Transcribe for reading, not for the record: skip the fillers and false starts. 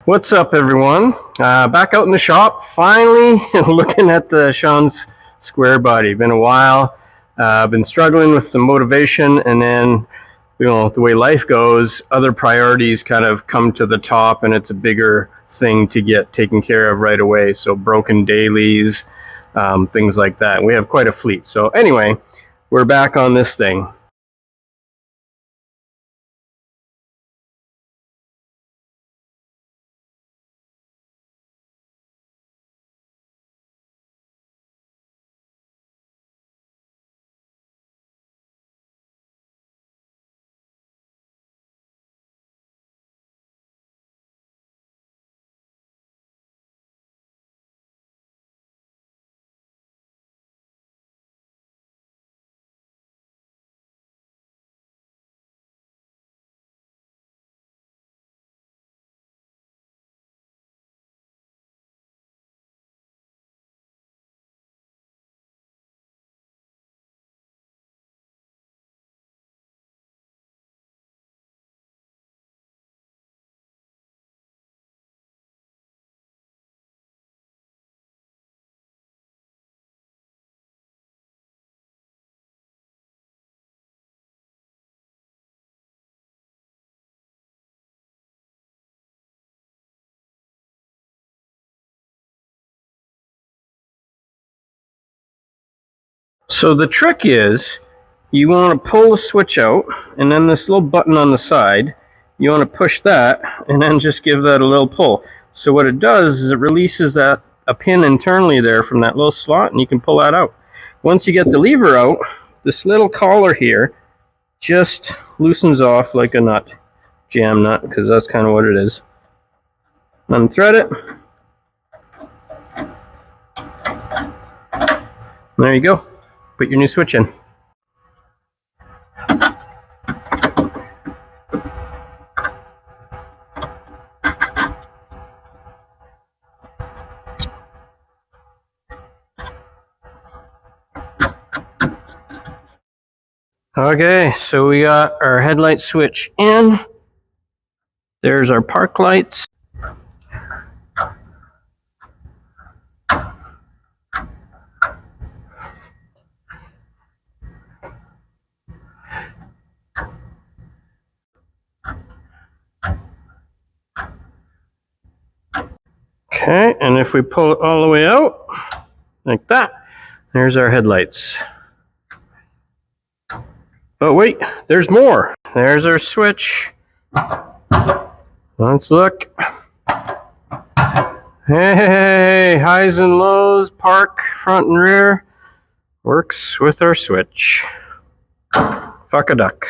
What's up, everyone? Back out in the shop, finally looking at the Sean's SquareBody. Been a while. Been struggling with some motivation, and then, you know, the way life goes, other priorities kind of come to the top, and it's a bigger thing to get taken care of right away. So broken dailies, things like that. We have quite a fleet. So anyway, we're back on this thing. So the trick is, you want to pull the switch out, and then this little button on the side, you want to push that, and then just give that a little pull. So what it does is it releases a pin internally there from that little slot, and you can pull that out. Once you get the lever out, this little collar here just loosens off like a nut, jam nut, because that's kind of what it is. Unthread it. There you go. Put your new switch in. Okay, so we got our headlight switch in. There's our park lights. Okay, and if we pull it all the way out, like that, there's our headlights. But wait, there's more. There's our switch. Let's look. Hey, highs and lows, park, front and rear. Works with our switch. Fuck a duck.